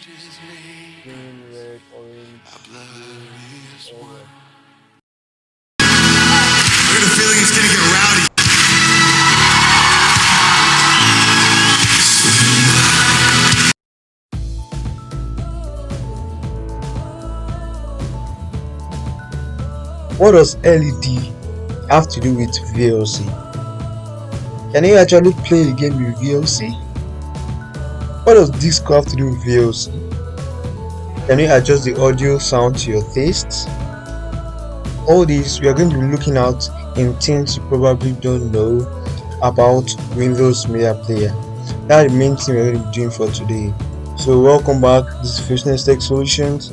green, red, orange, blue, all that. I got a feeling it's gonna get rowdy. What does LED have to do with VLC? Can you actually play a game with VLC? What does disco have to do with VLC? Can you adjust the audio sound to your tastes? All these we are going to be looking at in things you probably don't know about Windows Media Player. That's the main thing we're going to be doing for today. So welcome back, this is Fitness Tech Solutions.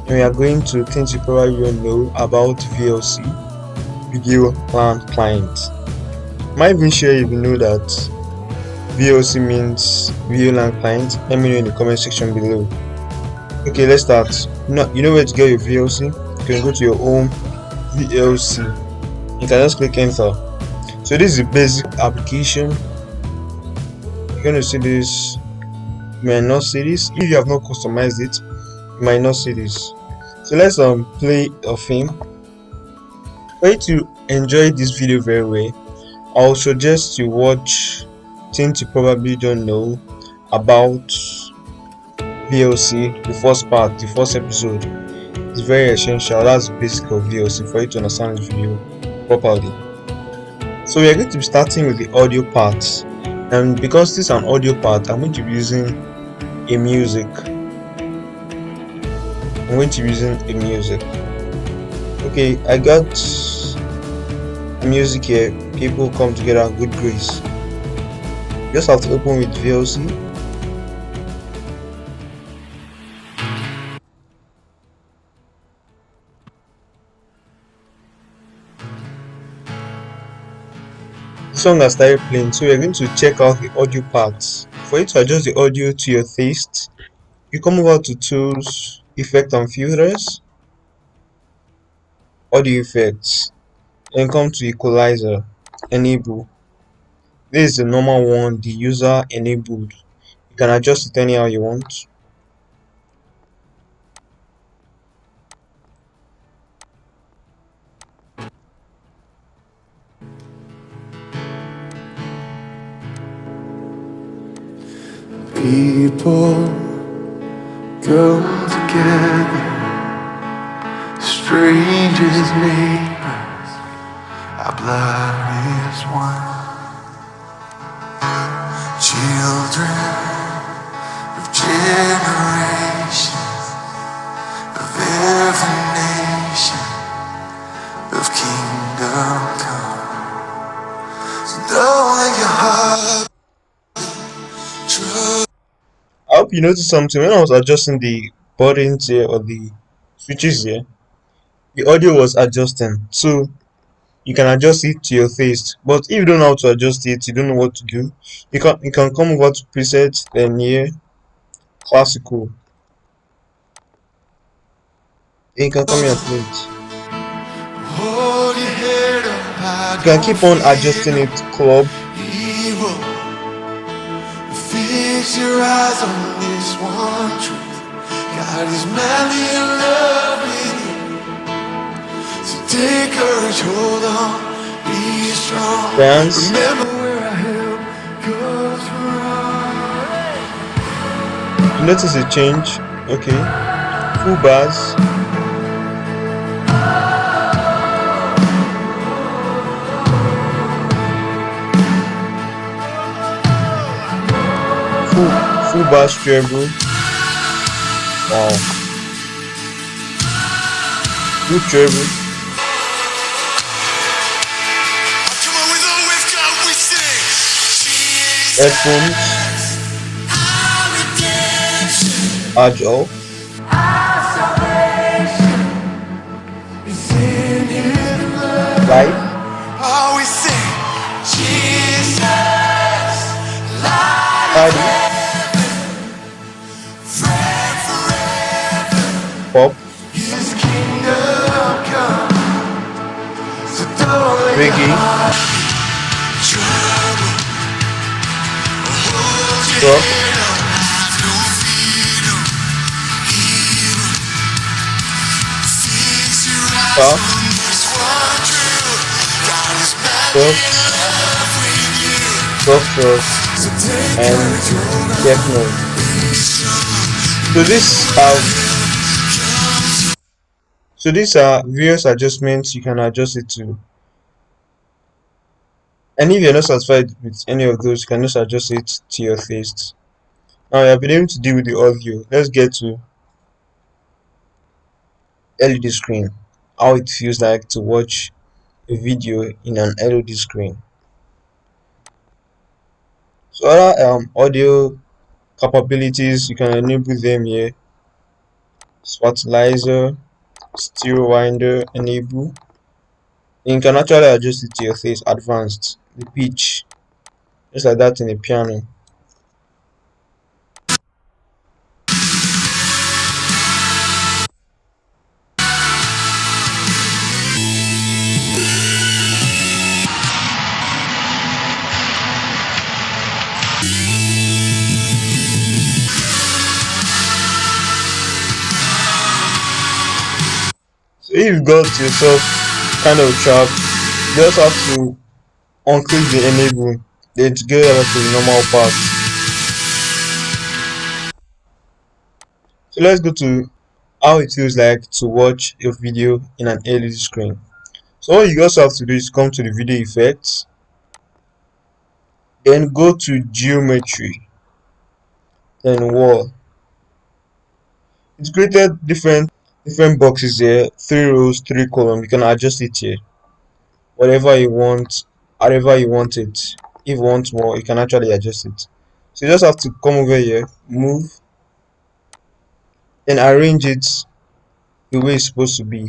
We are going to things you probably don't know about VLC, Video LAN Client. Might even share if you know that VLC means Video LAN Client. Let me know in the comment section below. Okay, let's start. You know where to get your VLC? You can go to your home VLC. You can just click enter. So this is the basic application. You're going to see this. You might not see this if you have not customized it. You might not see this. So let's play a film. For you to enjoy this video very well, I'll suggest you watch things you probably don't know about VLC. The first part, the first episode is very essential. That's the basic of VLC for you to understand this video properly. So we are going to be starting with the audio part, and because this is an audio part, I'm going to be using a music. Okay, I got music here. People come together, good grace. Just have to open with VLC. The song has started playing, so we're going to check out the audio parts. For you to adjust the audio to your taste, you come over to Tools, Effect and Filters, Audio Effects, then come to Equalizer, Enable. This is the normal one, the user enabled. You can adjust it anyhow you want. People come together, strangers, neighbors, our blood is one. Children of generations, of every nation, of kingdom come. So don't let your heart trust. I hope you noticed something when I was adjusting the buttons here or the switches here. The audio was adjusting, so you can adjust it to your taste. But if you don't know how to adjust it, you don't know what to do, you can come over to presets, then here classical. Then you can come here and play it. Hold your head up high, You can keep on adjusting it club. evil. Fix your eyes on this one truth. God is madly in love with you. So take courage, hold on, be strong. Dance. Remember where our help comes from. You notice a change. Okay, full bars. Full bass treble. Wow. Good treble. Come on, with all we've got, we sing. Jesus, Headphones. our redemption, Agile. our salvation is in His blood. Live. Oh, we sing. Jesus, light of Party. friend forever. Pop. His kingdom come. reggae, trouble, hold your rock, head up, no fear, no evil. Things you rise fast, from this one truth. God is madly in soft, love with you. soft rock, So take and courage, hold on, techno. be strong. So these are so these are various adjustments you can adjust it to. And if you're not satisfied with any of those, you can just adjust it to your taste. Now you have been able to deal with the audio. Let's get to LED screen. How it feels like to watch a video in an LED screen. So other audio capabilities, you can enable them here. Spatializer, stereo winder, enable. And you can actually adjust it to your taste. Advanced, the pitch, just like that in a piano. So if you've got yourself kind of track, you just have to unclick the enable, then to get over to the normal part. So let's go to how it feels like to watch your video in an LED screen. So all you also have to do is come to the video effects, then go to geometry, then wall. It's created different boxes here, 3 rows, 3 columns. You can adjust it here, whatever you want, however you want it. If you want more, you can actually adjust it. So you just have to come over here, move, and arrange it the way it's supposed to be.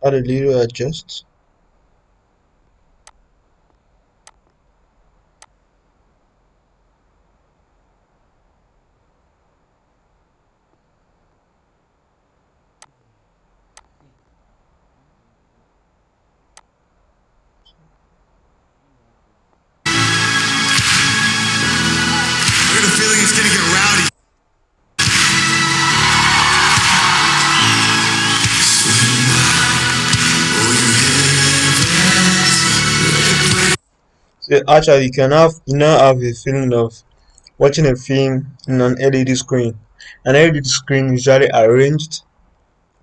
Add a little adjust. I got a feeling it's gonna get rowdy. So actually you now have a feeling of watching a film in an LED screen. An LED screen is usually arranged,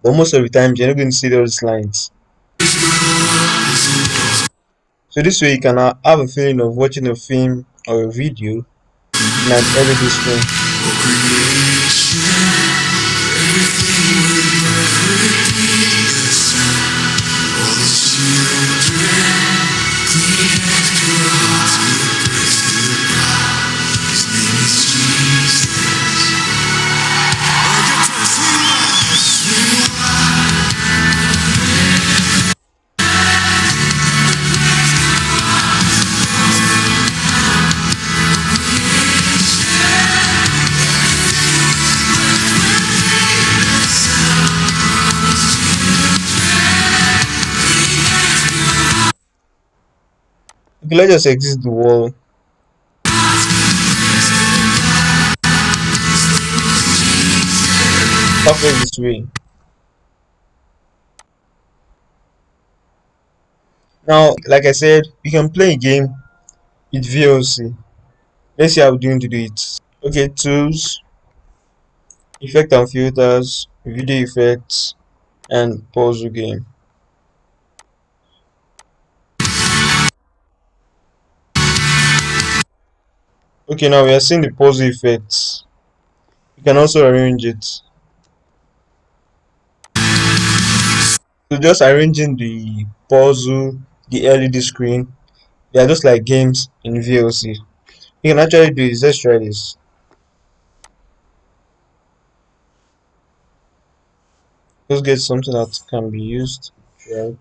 but most of the time you're not going to see those lines. So this way you can have a feeling of watching a film or a video in an LED screen. Okay, let's just exit the wall. Perfect this way. Now, like I said, you can play a game with VLC. Let's see how we're going to do it. Okay, tools, effect and filters, video effects, and puzzle game. Okay, now we are seeing the puzzle effects. You can also arrange it. So just arranging the puzzle, the LED screen, they are just like games in VLC. You can actually do this. Let's try this. Let's get something that can be used throughout.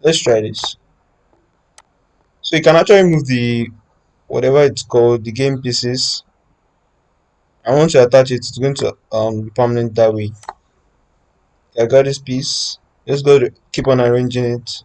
Let's try this. So you can actually move the whatever it's called, the game pieces. And once you attach it, it's going to be permanent that way. I got this piece. Let's go to keep on arranging it.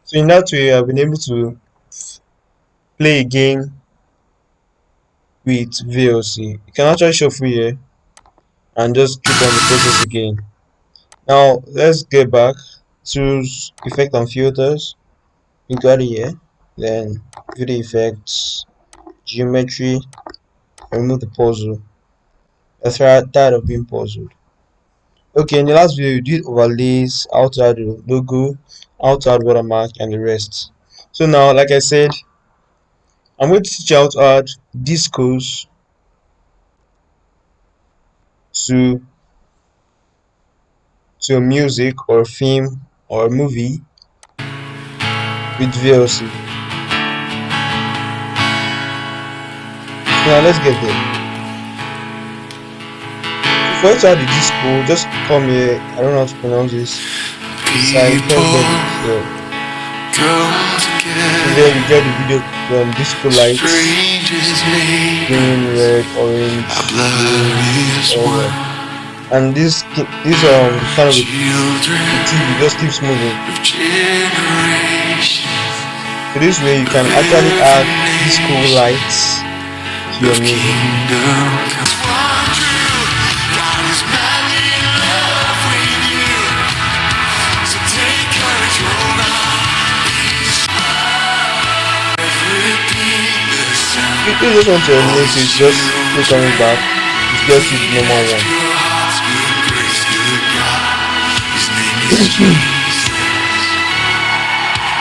So in that way, I've been able to play a game with VLC. You can actually shuffle here and just click on the process again. Now let's get back. Choose effect and filters. You got it here. Then video effects, geometry, remove the puzzle. That's right, tired of being puzzled. Okay, in the last video you did overlays, how to add the logo, how to add watermark and the rest. So now, like I said, I'm going to teach you how to add discos to a music or film or movie with VLC. So now let's get there. For you to add the disco, just come here. I don't know how to pronounce this. Side People so come there we together. get the video disco lights, Strangers made green, red, orange, our blue, blood is all one. that. And this kind of Children the TV just keeps moving. of generations So this way you can actually add disco lights to your of music. kingdom comes. One true God is madly in love with you. So take courage, hold on. Repeat the sound. If you just want to eliminate it, just click on it back. It gets you the normal one. Your heart's good grace, good God. His name is Jesus.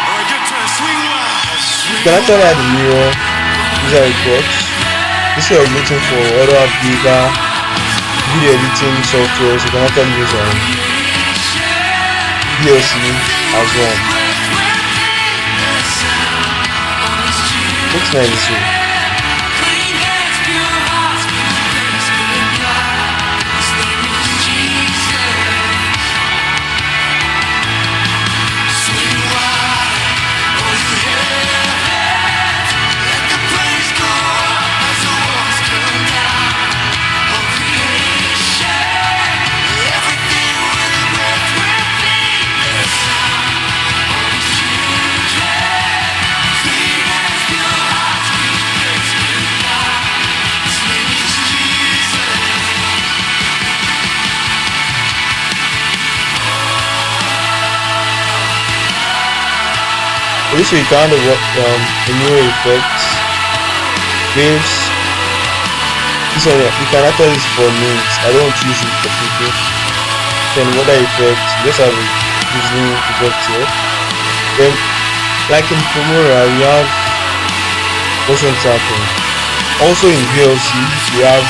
Alright, your turn. Swing wild. You Swing can actually add a wild. mirror. These are it works. This is looking for other bigger video editing software. You can actually use VLC as well. Looks nice this way. For this way you can add the new effects, waves. This one you can actually use for names. I don't want to use it for people. Then water effects, just have a using effect here. Then like in Filmora we have motion tracking. Also in VLC we have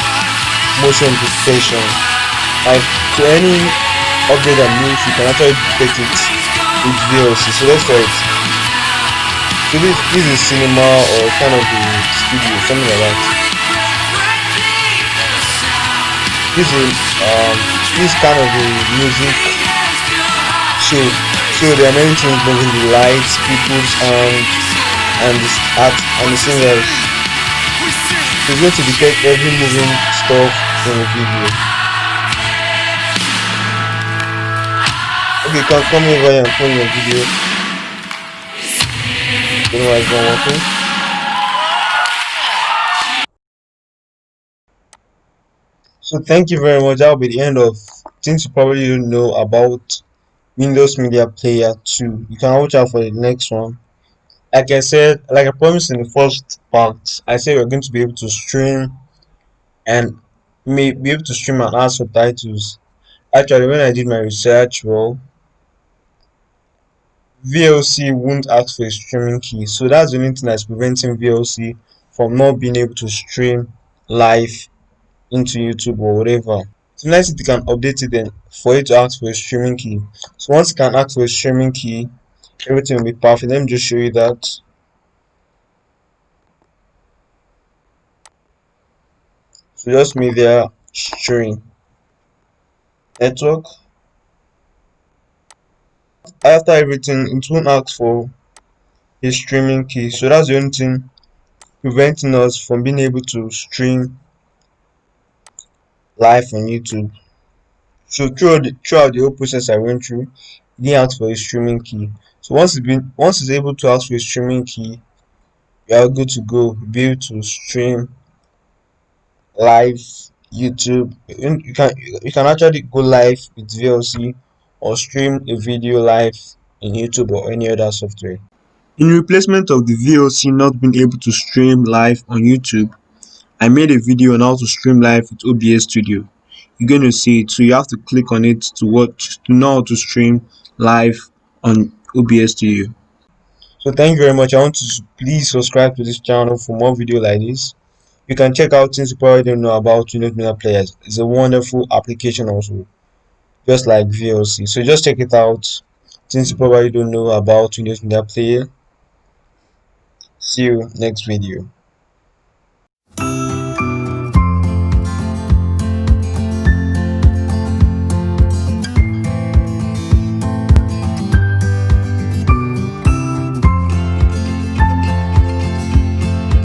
motion detection. Like to any object that moves you can actually detect it with VLC. So let's try it. So this is cinema or kind of the studio, something like that. This kind of the music show. So there are many things moving, the lights, people's and the art and the singers. So it's going to detect every moving stuff in the video. Okay, come over here and play your video. Don't know why it's not working. So thank you very much. That'll be the end of things you probably don't know about Windows Media Player 2. You can watch out for the next one. Like I said, like I promised in the first part, I said we're going to be able to stream and may be able to stream and add subtitles. Actually, when I did my research, well, VLC won't ask for a streaming key, so that's the only thing that's preventing VLC from not being able to stream live into YouTube or whatever. So next you can update it then for it to ask for a streaming key. So once you can ask for a streaming key, everything will be perfect. Let me just show you that. So just me there showing network. After everything, it won't ask for a streaming key. So that's the only thing preventing us from being able to stream live on YouTube. So throughout the whole process I went through, it didn't ask for a streaming key. So once it's able to ask for a streaming key, you are good to go. Be able to stream live YouTube. You can actually go live with VLC or stream a video live in YouTube or any other software. In replacement of the VLC not being able to stream live on YouTube, I made a video on how to stream live with OBS Studio. You're going to see it, so you have to click on it to know how to stream live on OBS Studio. So thank you very much. I want you to please subscribe to this channel for more video like this. You can check out things you probably don't know about Windows Media Players. It's a wonderful application also, just like VLC. So just check it out. Things you probably don't know about Windows Media Player. See you next video.